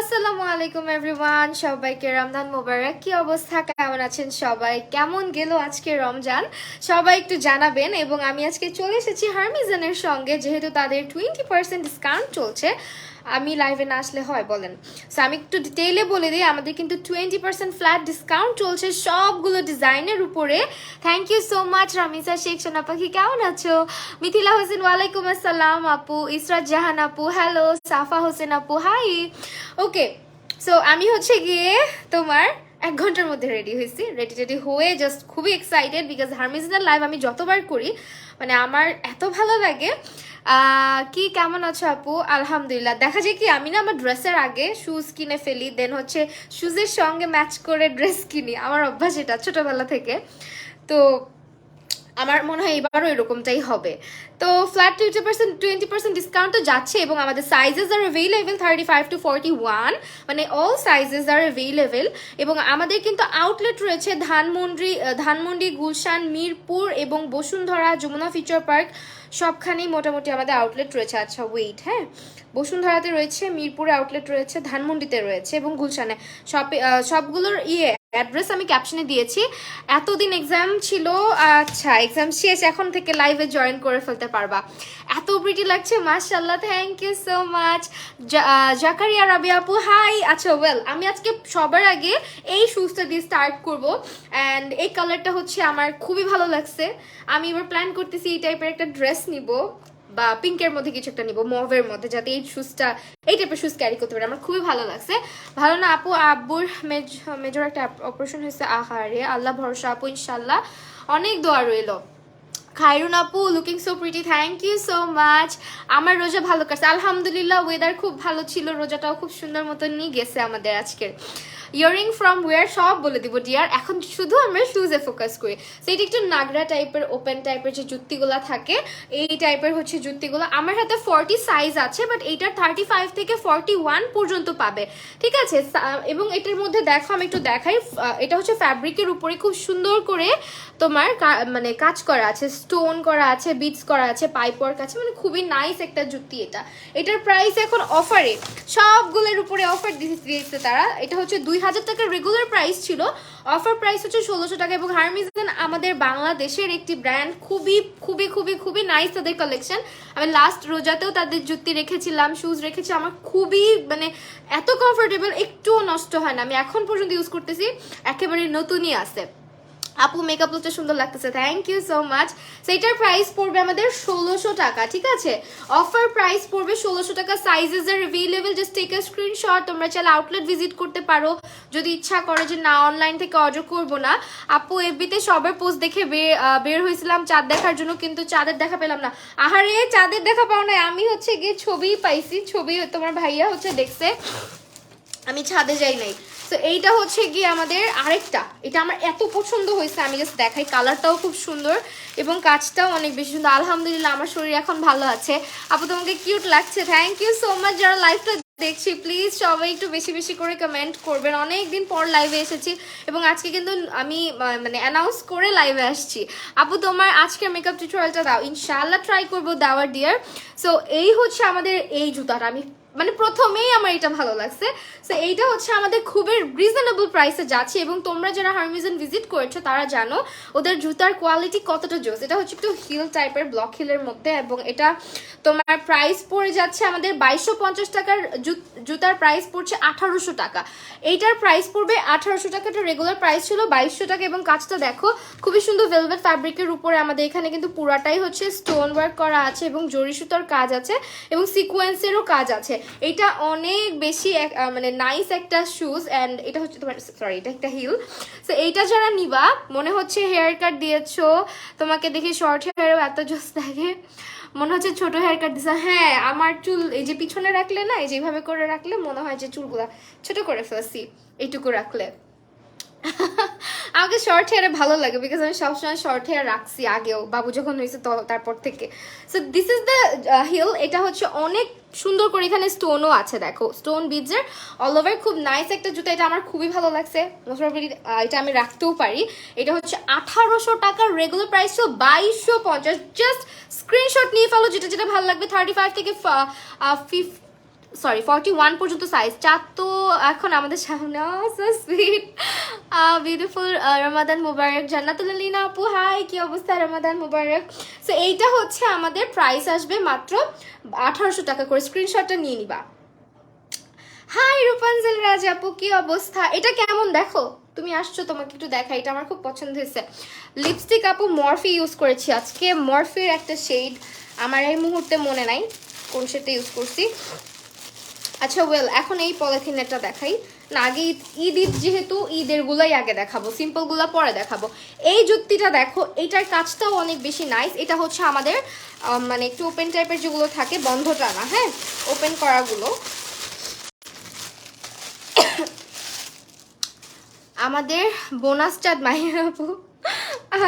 আসসালামু আলাইকুম এভরিওয়ান, সবাইকে রমজান মোবারক। কি অবস্থা, কেমন আছেন সবাই? কেমন গেল আজকে রমজান সবাই একটু জানাবেন। এবং আমি আজকে চলে এসেছি হারমিজানের সঙ্গে, যেহেতু তাদের 20% ডিসকাউন্ট চলছে। আমি লাইভে না আসলে হয় বলেন? সো আমি একটু ডিটেইলে বলে দিই, আমাদের কিন্তু 20% ফ্ল্যাট ডিসকাউন্ট চলছে সবগুলো ডিজাইনের উপরে। Thank you so much Ramisa Sheikh. সোনা পাখি কেমন আছো? মিথিলা হোসেন ওয়ালাইকুম আসসালাম আপু। ইসরাত জাহান আপু হ্যালো। সাফা হোসেন আপু হাই। ওকে, সো আমি হচ্ছে গিয়ে তোমার 1 ঘন্টার মধ্যে রেডি হয়েছি। রেডি হয়ে জাস্ট খুবই এক্সাইটেড, বিকজ হারমিজানের লাইভ আমি যতবার করি মানে আমার এত ভালো লাগে। কি কেমন আছো আপু? আলহামদুলিল্লাহ। দেখা যায় কি আমি না আমার ড্রেসের আগে শুজ কিনে ফেলি, দেন হচ্ছে শুজের সঙ্গে ম্যাচ করে ড্রেস কিনি। আমার অভ্যাস এটা ছোটবেলা থেকে। তো আমার মনে হয় এবারও এরকমটাই হবে। তো ফ্ল্যাট 20% ডিসকাউন্ট তো যাচ্ছে, এবং আমাদের সাইজেস আর অ্যাভেলেবেল 35 to 41, মানে অল সাইজেস আর অ্যাভেলেবেল। এবং আমাদের কিন্তু আউটলেট রয়েছে ধানমন্ডি, গুলশান, মিরপুর এবং বসুন্ধরা, যমুনা ফিউচার পার্ক, সবখানেই মোটামুটি আমাদের আউটলেট রয়েছে। আচ্ছা ওয়েট, হ্যাঁ, বসুন্ধরাতে রয়েছে, মিরপুরে আউটলেট রয়েছে, ধানমন্ডিতে রয়েছে এবং গুলশানে। সবগুলোর অ্যাড্রেস আমি ক্যাপশনে দিয়েছি। এতদিন এক্সাম ছিল, আচ্ছা এক্সাম শেষ, এখন থেকে লাইভে জয়েন করে ফেলতে পারবা। এত প্রিটি লাগছে, মাশাআল্লাহ, thank you so much. Zakaria Rabi আপু হাই। আচ্ছা ওয়েল, আমি আজকে সবার আগে এই শুজটা দিয়ে স্টার্ট করব। অ্যান্ড এই কালারটা হচ্ছে আমার খুবই ভালো লাগছে। আমি এবার প্ল্যান করতেছি এই টাইপের একটা ড্রেস নিব, বা পিঙ্কের মধ্যে কিছু একটা নিব, মভের মধ্যে, যাতে এই টাইপের শুজ ক্যারি করতে পারে। আমার খুবই ভালো লাগছে। ভালো না আপু? আব্বুর মেজর একটা অপারেশন হয়েছে, আহারে, আল্লাহ ভরসা আপু, ইনশাল্লাহ, অনেক দোয়া রইল। খায়রুন আপু looking so pretty, thank you so much. আমার রোজা ভালো কাটছে আলহামদুলিল্লাহ, ওয়েদার খুব ভালো ছিল, রোজাটাও খুব সুন্দর মতো নিয়ে গেছে আমাদের আজকের। ইয়ারিং ফ্রম ওয়ার সব বলে দিব ডিয়ার, এখন শুধু আমরা শুজে ফোকাস করি। সেটা একটু নাগরা টাইপের, ওপেন টাইপের যে জুতিগুলা থাকে, এই টাইপের হচ্ছে জুতিগুলো। আমার হাতে 40 সাইজ আছে, বাট এইটার 35 থেকে 41 পর্যন্ত পাবে, ঠিক আছে? এবং এটার মধ্যে দেখো, আমি একটু দেখাই, এটা হচ্ছে ফ্যাব্রিকের উপরে খুব সুন্দর করে তোমার মানে কাজ করা আছে, স্টোন করা আছে, বিটস করা আছে, পাইপ ওয়ার্ক আছে, মানে খুবই নাইস একটা জুতি এটা। এটার প্রাইস এখন অফারে, সবগুলোর উপরে অফার দিয়েছে তারা। এটা হচ্ছে 2000 টাকার রেগুলার প্রাইস ছিল, অফার প্রাইস হচ্ছে 1600 টাকা। এবং হারমিজান আমাদের বাংলাদেশের একটি ব্র্যান্ড, খুবই খুবই খুবই খুবই নাইস তাদের কালেকশন। আমি লাস্ট রোজাতেও তাদের জুতি রেখেছিলাম, শুজ রেখেছি, আমার খুবই মানে এত কমফোর্টেবল, একটুও নষ্ট হয় না। আমি এখন পর্যন্ত ইউজ করতেছি, একেবারে নতুনই আছে। আপু মেকআপ লুকটা সুন্দর লাগতেছে, থ্যাংক ইউ সো মাচ। সেইটার প্রাইস পড়বে আমাদের 1600 টাকা, ঠিক আছে? অফার প্রাইস পড়বে 1600 টাকা। Sizes are available, just take a screenshot. তোমরা চাইলে আউটলেট ভিজিট করতে পারো যদি ইচ্ছা করে যে না অনলাইন থেকে অর্ডার করবো না। আপু এফবিতে সবার পোস্ট দেখে বের হয়েছিলাম চাঁদ দেখার জন্য, কিন্তু চাঁদের দেখা পেলাম না। আহারে, চাঁদের দেখা পাও না? আমি হচ্ছে গিয়ে ছবি পাইছি, ছবি তোমার ভাইয়া হচ্ছে দেখছে, আমি ছাদে যাই নাই। তো এইটা হচ্ছে গিয়ে আমাদের আরেকটা, এটা আমার এত পছন্দ হয়েছে, আমি জাস্ট দেখাই। কালারটাও খুব সুন্দর এবং কাজটাও অনেক বেশি সুন্দর। আলহামদুলিল্লাহ আমার শরীর এখন ভালো আছে। আপু তোমাকে কিউট লাগছে, থ্যাংক ইউ সো মাচ। যারা লাইভটা দেখছি প্লিজ সবাই একটু বেশি বেশি করে কমেন্ট করবেন। অনেকদিন পর লাইভে এসেছি এবং আজকে কিন্তু আমি মানে অ্যানাউন্স করে লাইভে আসছি। আপু তোমার আজকের মেকআপ টিউটোরিয়ালটা দাও, ইনশাআল্লাহ ট্রাই করবো দেওয়ার ডিয়ার। সো এই হচ্ছে আমাদের এই জুতাটা, আমি মানে প্রথমেই আমার এটা ভালো লাগছে। সো এইটা হচ্ছে আমাদের খুবই রিজনেবল প্রাইসে যাচ্ছে, এবং তোমরা যারা হারমিজান ভিজিট করেছো তারা জানো ওদের জুতার কোয়ালিটি কতটা জোস। এটা হচ্ছে একটু হিল টাইপের, ব্লক হিলের মধ্যে, এবং এটা তোমার প্রাইস পড়ে যাচ্ছে আমাদের 2250 টাকার। জুতার প্রাইস পড়ছে 1800 টাকা। এইটার প্রাইস পড়বে 1800 টাকা। এটা রেগুলার প্রাইস ছিল 2200 টাকা। এবং কাজটা দেখো, খুবই সুন্দর ভেলভেট ফ্যাব্রিকের উপরে আমাদের এখানে কিন্তু পুরাটাই হচ্ছে স্টোন ওয়ার্ক করা আছে, এবং জরি সুতার কাজ আছে, এবং সিকোয়েন্সেরও কাজ আছে। এটা অনেক বেশি মানে নাইস একটা শুজ। অ্যান্ড এটা হচ্ছে তোমার, সরি, এটা একটা হিল। সো এইটা যারা নিবা, মনে হচ্ছে হেয়ার কাট দিয়েছো, তোমাকে দেখি শর্ট হেয়ারও এত জোস লাগে, মনে হচ্ছে ছোট হেয়ার কাট দিছে। হ্যাঁ, আমার চুল এই যে পিছনে রাখলে না, এই যেভাবে করে রাখলে মনে হয় যে চুলগুলা ছোট করে ফেলছি, এইটুকু রাখলে। আমাকে শর্ট হেয়ারে ভালো লাগে, বিকজ আমি সবসময় শর্ট হেয়ার রাখছি আগেও, বাবু যখন হয়েছে তারপর থেকে। So this is the hill. এটা হচ্ছে অনেক সুন্দর করে, এখানে স্টোনও আছে, দেখো স্টোন বিডসের অল ওভার, খুব নাইস একটা জুতা। এটা আমার খুবই ভালো লাগছে, এটা আমি রাখতেও পারি। এটা হচ্ছে 1800 টাকার, রেগুলার প্রাইস ছিল 2250। জাস্ট স্ক্রিনশট নিয়ে ফেলো যেটা যেটা ভালো লাগবে। 35 থেকে সরি 41 পর্যন্ত সাইজ। চাঁদ তো এখন আমাদের সামনে, সো সুইট, বিউটিফুল। রমাদান মুবারক। জান্নাতুল আলিনা আপু হাই, কি অবস্থা? রমাদান মুবারক। সো এইটা হচ্ছে আমাদের প্রাইস আসবে মাত্র 1800 টাকা করে, স্ক্রিনশটটা নিয়ে নিবা। হাই রূপাঞ্জল রাজ আপু, কি অবস্থা? এটা কেমন দেখো, তুমি আসছো, তোমাকে একটু দেখা, এটা আমার খুব পছন্দ হয়েছে। লিপস্টিক আপু মরফি ইউজ করেছি আজকে, মরফির একটা শেড, আমার এই মুহূর্তে মনে নাই কোন শেডটা ইউজ করছি। আচ্ছা ওয়েল, এখন এই পলিথিনেরটা দেখাই না, আগে ঈদ যেহেতু ঈদের গুলাই আগে দেখাবো, সিম্পল গুলা পরে দেখাবো। এই জুতিটা দেখো, এটার কাজটাও অনেক বেশি নাইস। এটা হচ্ছে আমাদের মানে একটু ওপেন টাইপের যেগুলো থাকে, বন্ধ টানা, হ্যাঁ ওপেন করাগুলো। আমাদের বোনাস চাঁদ মাহির আপু,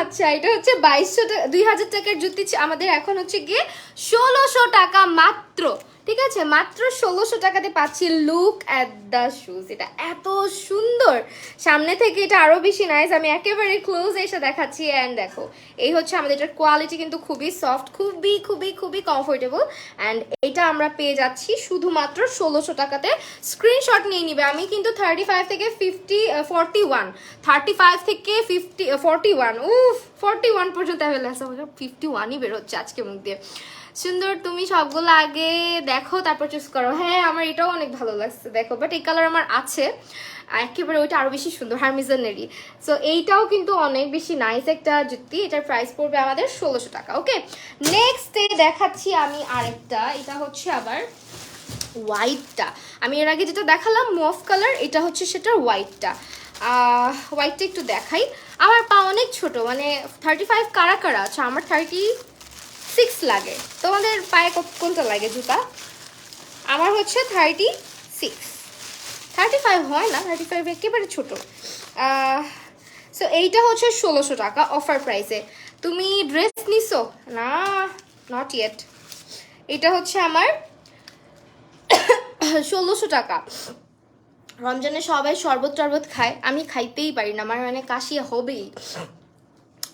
আচ্ছা এটা হচ্ছে 2200 টাকা, 2000 টাকার জুতি আমাদের এখন হচ্ছে গিয়ে 1600 টাকা মাত্র। ঠিক আছে, মাত্র 1600 টাকাতে পাচ্ছি। লুক অ্যাট দ্য শুজ, এটা এত সুন্দর, সামনে থেকে এটা আরো বেশি নাইস। আমি একেবারে ক্লোজ এসে দেখাচ্ছি, অ্যান্ড দেখো এই হচ্ছে আমাদের, এটার কোয়ালিটি কিন্তু খুবই সফট, খুবই খুবই খুবই কমফোর্টেবল। অ্যান্ড এটা আমরা পেয়ে যাচ্ছি শুধুমাত্র 1600 টাকাতে। স্ক্রিনশট নিয়ে নিবে। আমি কিন্তু 35 থেকে 41, 35 থেকে 41, উফ 41 পর্যন্ত অ্যাভেলেবল আছে, 51ই বেরোচ্ছে আজকে মুখ দিয়ে। সুন্দর, তুমি সবগুলো আগে দেখো তারপর চুজ করো। হ্যাঁ আমার এটাও অনেক ভালো লাগছে, দেখো বাট এই কালার আমার আছে, একেবারে ওইটা আরো বেশি সুন্দর, হারমিজানেরই। সো এইটাও কিন্তু অনেক বেশি নাইস একটা জুতি, এটার প্রাইস পড়বে আমাদের 1600 টাকা। ওকে, নেক্সট দেখাচ্ছি আমি আরেকটা, এটা হচ্ছে আবার হোয়াইটটা। আমি এর আগে যেটা দেখালাম মফ কালার, এটা হচ্ছে সেটার হোয়াইটটা। হোয়াইটটা একটু দেখাই। আমার পা অনেক ছোট, মানে 35 কারা কারা আছে, আমার 36 লাগে। তোমাদের পায়ে কোনটা লাগে জুতা? আমার হচ্ছে 36, 35 হয় না, 35 একেবারে ছোট। সো এইটা হচ্ছে 1600 টাকা অফার প্রাইসে। তুমি ড্রেস নিছো না? Not yet. এটা হচ্ছে আমার 1600 টাকা। রমজানে সবাই শরবত টরবত খায়, আমি খাইতেই পারি না, আমার মানে কাশি হবেই।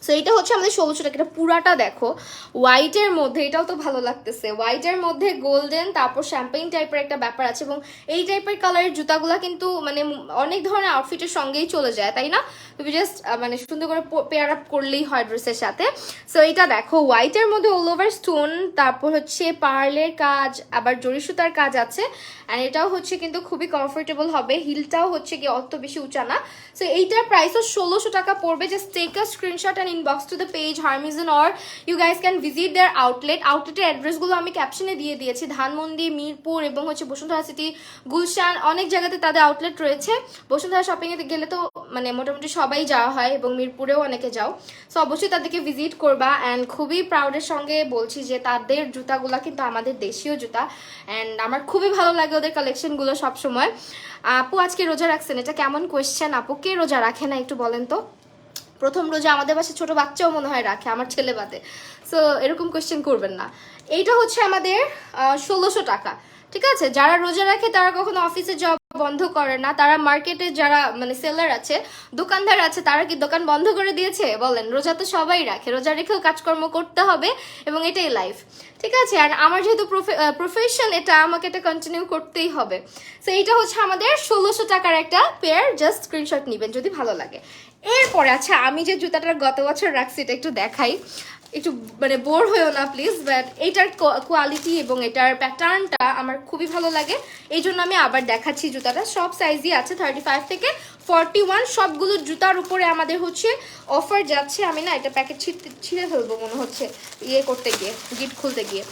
সো এটা হচ্ছে আমাদের 1600 টাকা। এটা পুরাটা দেখো হোয়াইটের মধ্যে, এটাও তো ভালো লাগতেছে, হোয়াইটের মধ্যে গোল্ডেন, তারপর শ্যাম্পেইন টাইপের একটা ব্যাপার আছে। এবং এই টাইপের কালারের জুতাগুলা কিন্তু মানে অনেক ধরনের আউটফিটের সঙ্গেই চলে যায়, তাই না? তুমি জাস্ট মানে সুন্দর করে পেয়ার আপ করলেই হয় ড্রেসের সাথে। সো এটা দেখো হোয়াইটের মধ্যে অল ওভার স্টোন, তারপর হচ্ছে পার্লের কাজ, আবার জরি সুতার কাজ আছে। অ্যান্ড এটাও হচ্ছে কিন্তু খুবই কমফোর্টেবল হবে, হিলটাও হচ্ছে কি অত বেশি উঁচা না। সো এইটার প্রাইসও 1600 টাকা পড়বে। Just take a screenshot and inbox to the page Harmizon, or you guys can visit their outlet. আউটলেটের অ্যাড্রেসগুলো আমি ক্যাপশনে দিয়ে দিয়েছি, ধানমন্ডি, মিরপুর এবং হচ্ছে বসুন্ধরা সিটি, গুলশান, অনেক জায়গাতে তাদের আউটলেট রয়েছে। বসুন্ধরা শপিংয়ে গেলে তো মানে মোটামুটি সবাই যাওয়া হয়, এবং মিরপুরেও অনেকে যাও। সো অবশ্যই তাদেরকে ভিজিট করবা। অ্যান্ড খুবই প্রাউডের সঙ্গে বলছি যে তাদের জুতাগুলো কিন্তু আমাদের দেশীয় জুতা, অ্যান্ড আমার খুবই ভালো লাগে ওদের কালেকশনগুলো সবসময়। আপু আজকে রোজা রাখছেন, এটা কেমন কোয়েশ্চেন আপু? কে রোজা রাখে না একটু বলেন তো? প্রথম রোজা আমাদের বাসায় ছোট বাচ্চাও মনে হয় রাখে, আমার ছেলে বাদে। সো এরকম কোয়েশ্চেন করবেন না। এইটা হচ্ছে আমাদের 1600 টাকা। ঠিক আছে, যারা রোজা রাখে তারা কখনো অফিসে জব বন্ধ করে না, তারা মার্কেটে যারা মানে সেলার আছে, দোকানদার আছে, তারা কি দোকান বন্ধ করে দিয়েছে? বলেন, রোজা তো সবাই রাখে, রোজা রেখেও কাজকর্ম করতে হবে, এবং এটাই লাইফ। ঠিক আছে, আর আমার যেহেতু প্রফেশন এটা, আমাকে এটা কন্টিনিউ করতেই হবে। সো এইটা হচ্ছে আমাদের 1600 টাকার একটা পেয়ার, জাস্ট স্ক্রিনশট নেবেন যদি ভালো লাগে। এরপরে আচ্ছা, আমি যে জুতাটা গত বছর রাখছি এটা একটু দেখাই, একটু মানে বোর হয়েও না প্লিজ, বাট এটার কোয়ালিটি এবং এটার প্যাটার্নটা আমার খুবই ভালো লাগে, এই জন্য আমি আবার দেখাচ্ছি। জুতাটা সব সাইজই আছে, 35 থেকে 41, সবগুলো জুতার উপরে আমাদের হচ্ছে অফার যাচ্ছে। আমি না এটা প্যাকেট ছিঁড়ে ফেলবো মনে হচ্ছে ইয়ে করতে গিয়ে, গিফট খুলতে গিয়ে।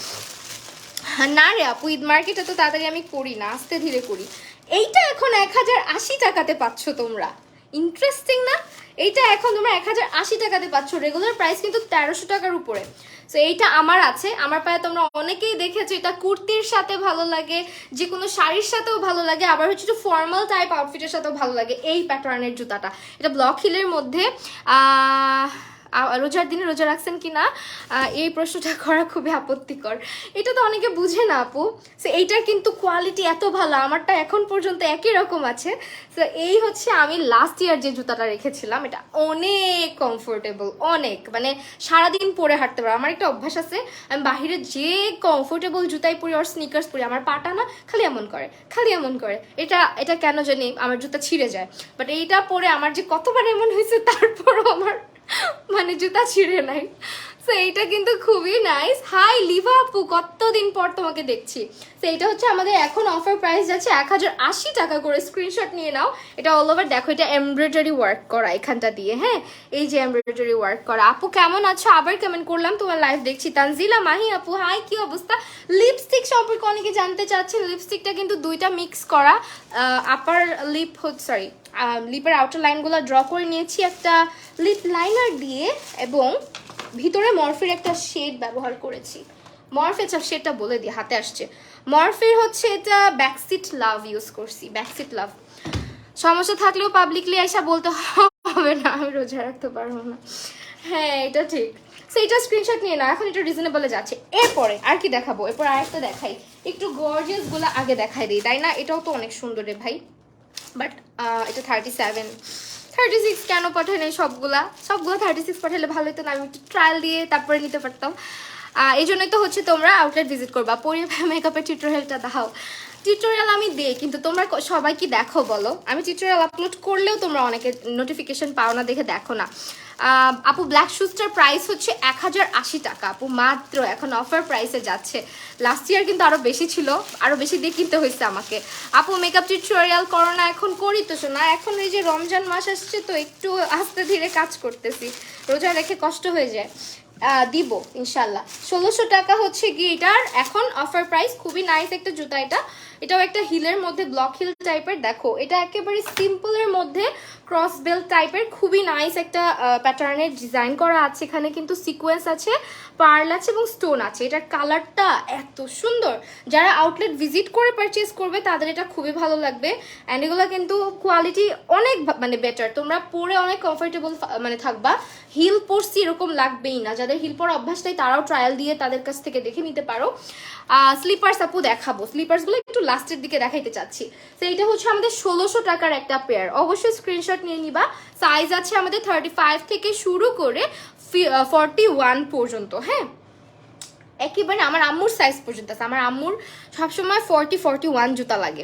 না রে আপু, ঈদ মার্কেটে তো তাড়াতাড়ি আমি করি না, আস্তে ধীরে করি। এইটা এখন 1080 টাকাতে পাচ্ছ তোমরা, ইন্টারেস্টিং না? এইটা এখন তোমরা 1080 টাকাতে পাচ্ছ, রেগুলার প্রাইস কিন্তু 1300 টাকার উপরে। সো এইটা আমার আছে, আমার পায়ে তোমরা অনেকেই দেখেছো, এটা কুর্তির সাথে ভালো লাগে, যে কোনো শাড়ির সাথেও ভালো লাগে, আবার হচ্ছে একটু ফর্মাল টাইপ আউটফিটের সাথেও ভালো লাগে এই প্যাটার্নের জুতাটা। এটা ব্লক হিলের মধ্যে রোজার দিনে রোজা রাখছেন কি না এই প্রশ্নটা করা খুবই আপত্তিকর। এটা তো অনেকে বুঝে না আপু। সো এইটার কিন্তু কোয়ালিটি এত ভালো, আমারটা এখন পর্যন্ত একই রকম আছে। সো এই হচ্ছে আমি লাস্ট ইয়ার যে জুতাটা রেখেছিলাম, এটা অনেক কমফোর্টেবল, অনেক মানে সারাদিন পরে হাঁটতে পারো। আমার একটা অভ্যাস আছে, আমি বাহিরে যে কমফোর্টেবল জুতাই পরি আর স্নিকার্স পরি, আমার পাটা না খালি এমন করে, খালি এমন করে। এটা কেন জানি আমার জুতা ছিঁড়ে যায়, বাট এইটা পরে আমার যে কতবার এমন হয়েছে তারপরও আমার মানে জুতা ছিঁড়ে নাই। তো এইটা কিন্তু খুবই নাইস। হাই লিভা আপু, কতদিন পর তোমাকে দেখছি। তো এইটা হচ্ছে আমাদের এখন অফার প্রাইস যাচ্ছে 1080 টাকা করে। স্ক্রিনশট নিয়ে নাও। এটা অল ওভার দেখো, এটা এমব্রয়ডারি ওয়ার্ক করা এখানটা দিয়ে। হ্যাঁ, এই যে এমব্রয়ডারি ওয়ার্ক করা। আপু কেমন আছো? আবার কমেন্ট করলাম, তোমার লাইভ দেখছি। তানজিলা মাহি আপু হাই, কি অবস্থা? লিপস্টিক সম্পর্কে অনেকে জানতে চাচ্ছেন। লিপস্টিকটা কিন্তু দুইটা মিক্স করা, আপার লিপ সরি লিপের আউটার লাইনগুলো ড্র করে নিয়েছি একটা লিপ লাইনার দিয়ে, এবং ভিতরে মরফির একটা শেড ব্যবহার করেছি। মরফে শেডটা বলে দিই, হাতে আসছে। মরফির হচ্ছে এটা ব্যাকসিট লাভ ইউজ করছি, ব্যাকসিট লাভ। সমস্যা থাকলেও পাবলিকলি এসে বলতে হবে না, আমি রোজা রাখতে পারবো না। হ্যাঁ এটা ঠিক। সো এটা স্ক্রিনশট নিয়ে না, এখন এটা রিজনেবলে যাচ্ছে। এরপরে আর কি দেখাবো? এরপর আরেকটা দেখাই, একটু গর্জিয়াস গুলো আগে দেখাই দিই, তাই না? এটাও তো অনেক সুন্দর রে ভাই, বাট এটা 37, 36 কেন পাঠায় নাই? সবগুলো 36 পাঠালে ভালো হতো না, আমি একটু ট্রায়াল দিয়ে তারপরে নিতে পারতাম। এই জন্যই তো হচ্ছে তোমরা আউটলেট ভিজিট করবা। মেকআপের টিউটোরিয়ালটা দাও। টিউটোরিয়াল আমি দেই, কিন্তু তোমরা সবাই কি দেখো বলো? আমি টিউটোরিয়াল আপলোড করলেও তোমরা অনেকে নোটিফিকেশন পাও না, দেখে দেখো না। আপু ব্ল্যাক শুজটার প্রাইস হচ্ছে 1080 টাকা আপু, মাত্র এখন অফার প্রাইসে যাচ্ছে। লাস্ট ইয়ার কিন্তু আরও বেশি ছিল, আরও বেশি দিয়ে কিনতে হয়েছে আমাকে। আপু মেকআপ টিউটোরিয়াল করো না? এখন করি তো শোনা, এখন এই যে রমজান মাস আসছে তো একটু আস্তে ধীরে কাজ করতেছি, রোজা রেখে কষ্ট হয়ে যায়। দিব ইনশাল্লাহ। 1600 টাকা হচ্ছে কি এটার এখন অফার প্রাইস। খুবই নাইস একটা জুতা এটা। এটাও একটা হিলের মধ্যে, ব্লক হিল টাইপের। দেখো এটা একেবারে সিম্পলের মধ্যে ক্রস বেল্ট টাইপের, খুবই নাইস একটা প্যাটার্নের ডিজাইন করা আছে। এখানে কিন্তু সিকোয়েন্স আছে, পার্ল আছে এবং স্টোন আছে। এটার কালারটা এত সুন্দর, যারা আউটলেট ভিজিট করে পারচেজ করবে তাদের এটা খুবই ভালো লাগবে। অ্যান্ড এগুলো কিন্তু কোয়ালিটি অনেক মানে বেটার, তোমরা পরে অনেক কমফোর্টেবল মানে থাকবা। হিল পরছি এরকম লাগবেই না। যাদের হিল পরা অভ্যাস নেই তারাও ট্রায়াল দিয়ে তাদের কাছ থেকে দেখে নিতে পারো। স্লিপার্স আপু দেখাবো, স্লিপার্সগুলো একটু লাস্টের দিকে দেখাইতে চাচ্ছি। তো এইটা হচ্ছে আমাদের 1600 টাকার একটা পেয়ার। অবশ্যই স্ক্রিনশট নিয়ে নিবা। সাইজ আছে আমাদের 35 থেকে শুরু করে 41 পর্যন্ত। হ্যাঁ, একেবারে আমার আম্মুর সাইজ পর্যন্ত আছে। আমার আম্মুর সবসময় 41 জুতা লাগে।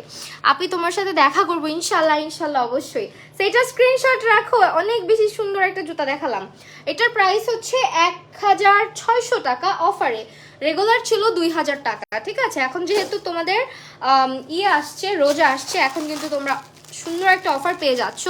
আপনি তোমার সাথে দেখা করবো ইনশাল্লাহ, ইনশাল্লাহ অবশ্যই। সেইটা স্ক্রিনশট রাখো। অনেক বেশি সুন্দর একটা জুতা দেখালাম। এটার প্রাইস হচ্ছে 1600 টাকা, অফারে রেগুলার ছিল 2000 টাকা। ঠিক আছে, এখন যেহেতু তোমাদের আসছে, রোজা আসছে, এখন কিন্তু তোমরা সুন্দর একটা অফার পেয়ে যাচ্ছ।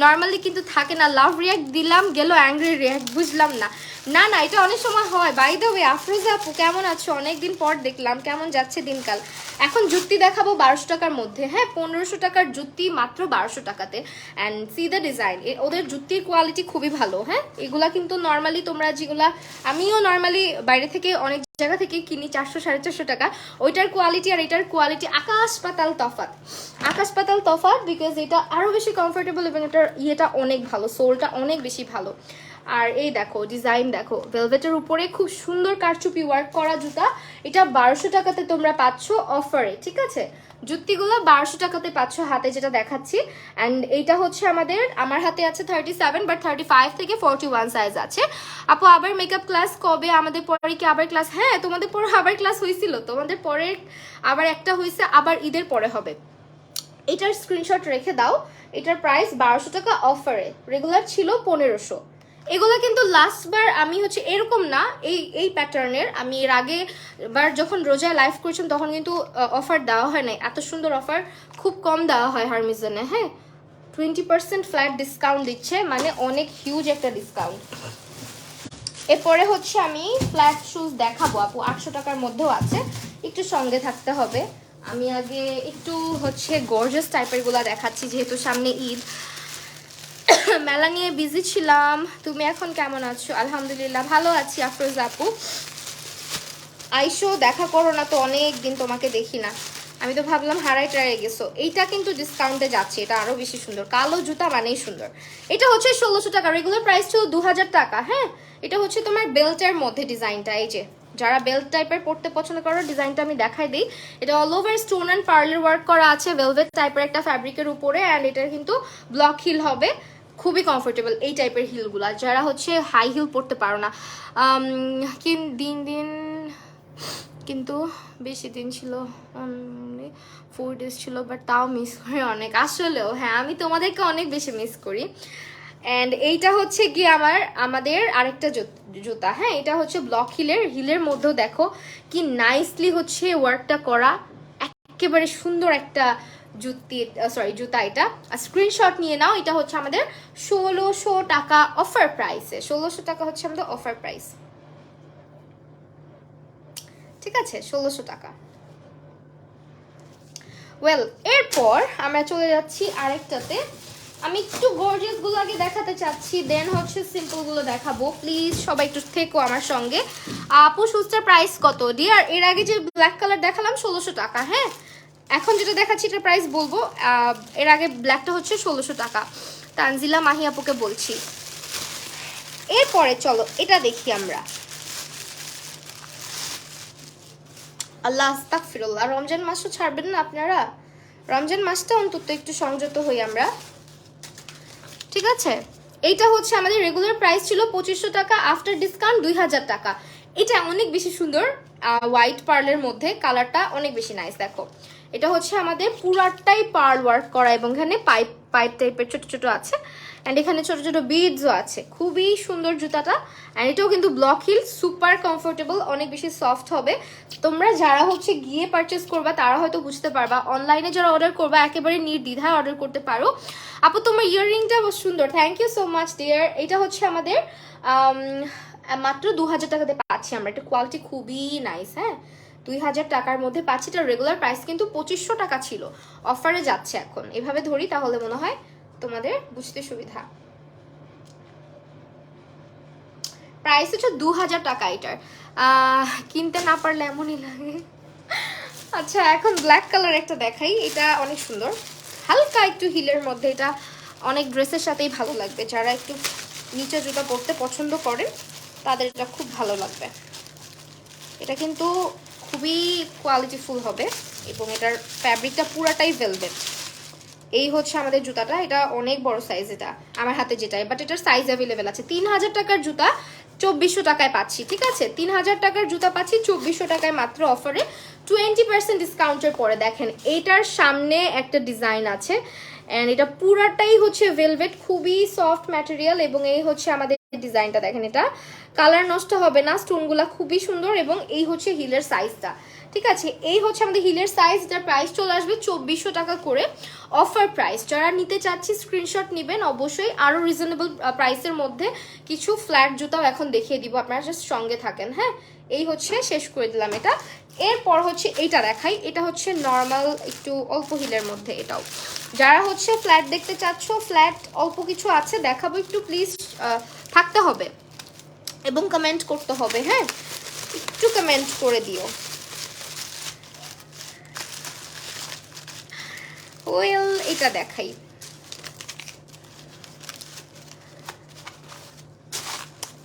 নর্মালি কিন্তু থাকে না, লাভ রিয়াক্ট দিলাম গেল অ্যাংরি রিয়াক্ট, বুঝলাম না। না না, এটা অনেক সময় হয়। বাই দ্য ওয়ে আফরোজা আপু কেমন আছো? অনেকদিন পর দেখলাম, কেমন যাচ্ছে দিনকাল? এখন জুতি দেখাবো 1200 টাকার মধ্যে। হ্যাঁ, 1500 টাকার জুতি মাত্র 1200 টাকাতে। অ্যান্ড সি দ্য ডিজাইন, ওদের জুতির কোয়ালিটি খুবই ভালো। হ্যাঁ, এগুলা কিন্তু নর্মালি তোমরা যেগুলা, আমিও নর্মালি বাইরে থেকে অনেক জায়গা থেকে কিনি 400 450 টাকা, ওইটার কোয়ালিটি আর এটার কোয়ালিটি আকাশ পাতাল তফাৎ, আকাশ পাতাল তফাৎ। বিকজ এটা আরও বেশি কমফোর্টেবল এবং এটার ইয়েটা অনেক ভালো, সোলটা অনেক বেশি ভালো। আর এই দেখো ডিজাইন দেখো, ভেলভেটের উপরে খুব সুন্দর কারচুপি ওয়ার্ক করা জুতা। এটা 1200 টাকাতে তোমরা পাচ্ছ অফারে। ঠিক আছে, জুতিগুলো 1200 টাকাতে পাচ্ছ, হাতে যেটা দেখাচ্ছি। অ্যান্ড এইটা হচ্ছে আমার হাতে আছে 37, বাট 35 থেকে 41 সাইজ আছে। আপু আবার মেকআপ ক্লাস কবে? আমাদের পরে কি আবার ক্লাস? হ্যাঁ, তোমাদের পরে আবার ক্লাস হয়েছিল, তোমাদের পরে আবার একটা হয়েছে, আবার ঈদের পরে হবে। এটার স্ক্রিনশট রেখে দাও। এটার প্রাইস 1200 টাকা, অফারে রেগুলার ছিল 1500। এগুলো কিন্তু লাস্টবার আমি হচ্ছে এরকম না, এই প্যাটার্নের আমি এর আগে বার যখন রোজায় লাইভ করেছিলাম তখন কিন্তু অফার দেওয়া হয় নাই। এত সুন্দর অফার খুব কম দেওয়া হয় হারমিজনে। হ্যাঁ, 20% ফ্ল্যাট ডিসকাউন্ট দিচ্ছে, মানে অনেক হিউজ একটা ডিসকাউন্ট। এরপরে হচ্ছে আমি ফ্ল্যাট শুজ দেখাবো আপু, 800 টাকার মধ্যেও আছে, একটু সঙ্গে থাকতে হবে। আমি আগে একটু হচ্ছে গর্জাস টাইপের গুলা দেখাচ্ছি, যেহেতু সামনে ঈদ। মেলা নিয়ে বিজি ছিলাম। তুমি এখন কেমন আছো? আলহামদুলিল্লাহ ভালো আছি আফরোজা আপু। আইসো, দেখা করো না তো, অনেক দিন তোমাকে দেখি না। আমি তো ভাবলাম হারাই টারাই গেছো। এইটা কিন্তু ডিসকাউন্টে যাচ্ছে, এটা আরো বেশি সুন্দর। কালো জুতা মানেই সুন্দর। এটা হচ্ছে 1600 টাকা, রেগুলার প্রাইস ছিল 2000 টাকা। হ্যাঁ, এটা হচ্ছে তোমার বেল্টের মধ্যে ডিজাইনটা। এই যে যারা বেল্ট টাইপের পড়তে পছন্দ করো, ডিজাইনটা আমি দেখাই দিই। এটা অল ওভার স্টোন অ্যান্ড পার্লের ওয়ার্ক করা আছে ভেলভেট টাইপের একটা ফ্যাব্রিকের উপরে, অ্যান্ড এটার কিন্তু ব্লক হিল হবে। খুবই কমফোর্টেবল এই টাইপের হিলগুলা, যারা হচ্ছে হাই হিল পড়তে পারো না। দিন দিন কিন্তু বেশি দিন ছিল, 4 days ছিল, বাট তাও মিস করি অনেক আসলেও। হ্যাঁ, আমি তোমাদেরকে অনেক বেশি মিস করি। অ্যান্ড এইটা হচ্ছে গিয়ে আমাদের আরেকটা জুতা। হ্যাঁ, এটা হচ্ছে ব্লক হিলের মধ্যেও দেখো কি নাইসলি হচ্ছে ওয়ার্কটা করা, একেবারে সুন্দর একটা জুতা। এটা স্ক্রিনশট নিয়ে নাও। এটা হচ্ছে আমাদের 1600 টাকা অফার প্রাইসে। 1600 টাকা হচ্ছে আমাদের অফার প্রাইস, ঠিক আছে? 1600 টাকা। ওয়েল, এরপর আমরা চলে যাচ্ছি আরেকটাতে। আমি একটু গর্জিয়াস গুলো আগে দেখাতে চাচ্ছি, দেন হচ্ছে সিম্পল গুলো দেখাবো। প্লিজ সবাই একটু থেকো আমার সঙ্গে। আপু শুজটার প্রাইস কত ডিয়ার? এর আগে যে ব্ল্যাক কালার দেখালাম 1600 টাকা। হ্যাঁ, এখন যেটা দেখাচ্ছি এটার প্রাইস বলবো। এর আগে ব্ল্যাকটা হচ্ছে 1600 টাকা। তানজিলা মাহি আপুকে বলছি। এরপরে চলো এটা দেখি আমরা। আল্লাহ আস্তাগফিরুল্লাহ, রমজান মাসও ছাড়বেন না আপনারা? রমজান মাসটা অন্তত একটু সংযত হই আমরা, ঠিক আছে? এইটা হচ্ছে আমাদের রেগুলার প্রাইস ছিল 2500 টাকা, আফটার ডিসকাউন্ট 2000 টাকা। এটা অনেক বেশি সুন্দর, হোয়াইট পার্লের মধ্যে, কালারটা অনেক বেশি নাইস। দেখো এটা হচ্ছে আমাদের পুরাটাই পার্ল ওয়ার্ক করা, এবং এখানে পাইপ টাইপের ছোট ছোট আছে, অ্যান্ড এখানে ছোট ছোট বিডসও আছে। খুবই সুন্দর জুতাটা, অ্যান্ড এটাও কিন্তু ব্লক হিল, সুপার কমফোর্টেবল, অনেক বেশি সফট হবে। তোমরা যারা হচ্ছে গিয়ে পারচেস করবা তারা হয়তো বুঝতে পারবা, অনলাইনে যারা অর্ডার করবা একেবারে নির্দ্বিধায় অর্ডার করতে পারো। আপু তোমার ইয়াররিংটা সুন্দর, thank you so much dear. এটা হচ্ছে আমাদের মাত্র 2000 টাকাতে পাচ্ছি আমরা। এটা কোয়ালিটি খুবই নাইস। হ্যাঁ, 2000 টাকার মধ্যে পাচ্ছি। এটা রেগুলার প্রাইস কিন্তু 2500 টাকা ছিল, অফারে যাচ্ছে এখন। এভাবে ধরি তাহলে মনে হয় তোমাদের বুঝতে সুবিধা। প্রাইস হচ্ছে 2000 টাকা এটার। কিনতে না পারলে এমনই লাগে। আচ্ছা, এখন ব্ল্যাক কালার একটা দেখাই। এটা অনেক সুন্দর, হালকা একটু হিলের মধ্যে। এটা অনেক ড্রেসের সাথেই ভালো লাগবে। যারা একটু নিচে জুতা পরতে পছন্দ করেন তাদের এটা খুব ভালো লাগবে। এটা কিন্তু খুবই কোয়ালিটিফুল হবে, এবং এটার ফ্যাব্রিকটা পুরাটাই ভেলভেট। এই হচ্ছে আমাদের জুতাটা। এটা অনেক বড় সাইজ, এটা আমার হাতে যেটা, বাট এটার সাইজ অ্যাভেলেবেল আছে। 3000 টাকার জুতা 2400 টাকায় পাচ্ছি, ঠিক আছে? 3000 টাকার জুতা পাচ্ছি 2400 টাকায় মাত্র, অফারে 20% ডিসকাউন্টের পরে। দেখেন এইটার সামনে একটা ডিজাইন আছে, অ্যান্ড এটা পুরাটাই হচ্ছে ভেলভেট, খুবই সফট ম্যাটেরিয়াল, এবং এই হচ্ছে আমাদের ডিজাইনটা। দেখেন এটা কালার নষ্ট হবে না, স্টোনগুলা খুবই সুন্দর, এবং এই হচ্ছে হিলের সাইজটা, ঠিক আছে? এই হচ্ছে আমাদের হিলের সাইজ। এটার প্রাইস চলে আসবে 2400 টাকা করে, অফার প্রাইস। যারা নিতে চাচ্ছি স্ক্রিনশট নেবেন অবশ্যই। আরও রিজনেবল প্রাইসের মধ্যে কিছু ফ্ল্যাট জুতাও এখন দেখিয়ে দিব, আপনারা জাস্ট সঙ্গে থাকেন। হ্যাঁ, এই হচ্ছে শেষ করে দিলাম এটা। এরপর হচ্ছে এইটা দেখাই। এটা হচ্ছে নর্মাল একটু অল্প হিলের মধ্যে। এটাও যারা হচ্ছে ফ্ল্যাট দেখতে চাচ্ছ, ফ্ল্যাট অল্প কিছু আছে দেখাবো, একটু প্লিজ থাকতে হবে এবং কমেন্ট করতে হবে। হ্যাঁ, একটু কমেন্ট করে দিও। ওয়েল, এটা দেখাই।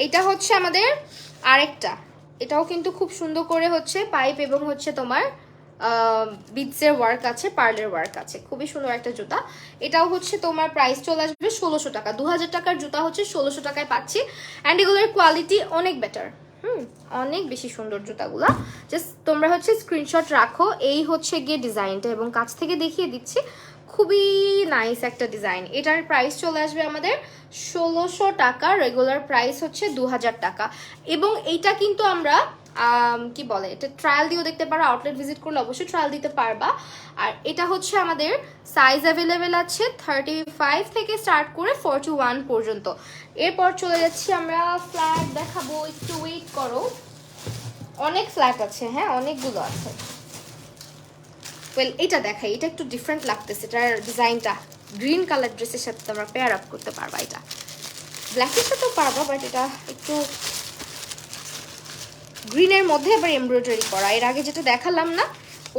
এটা হচ্ছে আমাদের আরেকটা। এটাও কিন্তু খুব সুন্দর করে হচ্ছে পাইপ এবং হচ্ছে তোমার বিটসের ওয়ার্ক আছে, পার্লের ওয়ার্ক আছে। খুবই সুন্দর একটা জুতা। এটাও হচ্ছে তোমার প্রাইস চলে আসবে 1600 টাকা। 2000 টাকার জুতা হচ্ছে 1600 টাকায় পাচ্ছি, অ্যান্ড এগুলোর কোয়ালিটি অনেক বেটার। অনেক বেশি সুন্দর জুতাগুলা। জাস্ট তোমরা হচ্ছে স্ক্রিনশট রাখো। এই হচ্ছে গিয়ে ডিজাইনটা, এবং কাছ থেকে দেখিয়ে দিচ্ছি, খুবই নাইস একটা ডিজাইন। এটার প্রাইস চলে আসবে আমাদের 1600 টাকা, রেগুলার প্রাইস হচ্ছে 2000 টাকা। এবং এইটা কিন্তু আমরা কি বলে, এটা ট্রায়াল দিয়েও দেখতে পারো, আউটলেট ভিজিট করলে অবশ্যই ট্রায়াল দিতে পারবা। আর এটা হচ্ছে আমাদের সাইজ অ্যাভেলেবেল আছে 35 থেকে স্টার্ট করে 41 পর্যন্ত। এরপর চলে যাচ্ছি আমরা ফ্ল্যাট দেখাবো, একটু ওয়েট করো। অনেক ফ্ল্যাট আছে, হ্যাঁ অনেকগুলো আছে। ওয়েল, এটা দেখাই। এটা একটু ডিফারেন্ট লাগতেছে, এটার ডিজাইনটা গ্রিন কালার ড্রেসের সাথে তোমরা পেয়ার আপ করতে পারবা। এটা ব্ল্যাকের সাথেও পারবা, বাট এটা একটু গ্রিনের মধ্যে আবার এমব্রয়ডারি করা। এর আগে যেটা দেখালাম না,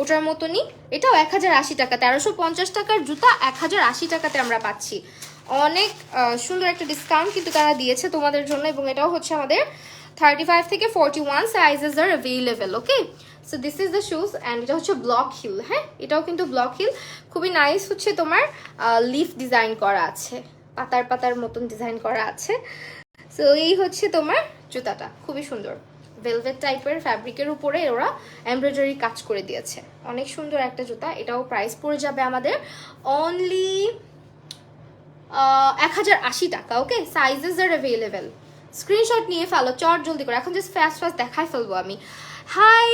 ওটার মতনই, এটাও 1080 টাকা, 1350 টাকার জুতা 1080 টাকাতে আমরা পাচ্ছি। অনেক সুন্দর একটা ডিসকাউন্ট কিন্তু তারা দিয়েছে তোমাদের জন্য, এবং এটাও হচ্ছে আমাদের 35 থেকে 41 sizes R available. Okay, so this is the shoes and এটা হচ্ছে ব্লক হিল। হ্যাঁ, এটাও কিন্তু ব্লক হিল, খুবই নাইস হচ্ছে তোমার লিফ ডিজাইন করা আছে, পাতার পাতার মতন ডিজাইন করা আছে। সো এই হচ্ছে তোমার জুতাটা, খুবই সুন্দর ভেলভেট টাইপের ফ্যাব্রিকের উপরে ওরা এমব্রয়ডারি কাজ করে দিয়েছে, অনেক সুন্দর একটা জুতা। এটাও প্রাইস পড়ে যাবে আমাদের অনলি 1080 টাকা। ওকে, সাইজেস আর অ্যাভেলেবেল, স্ক্রিনশট নিয়ে ফেলো চট জলদি করে, এখন জাস্ট ফাস্ট ফাস্ট দেখাই ফেলবো আমি। হাই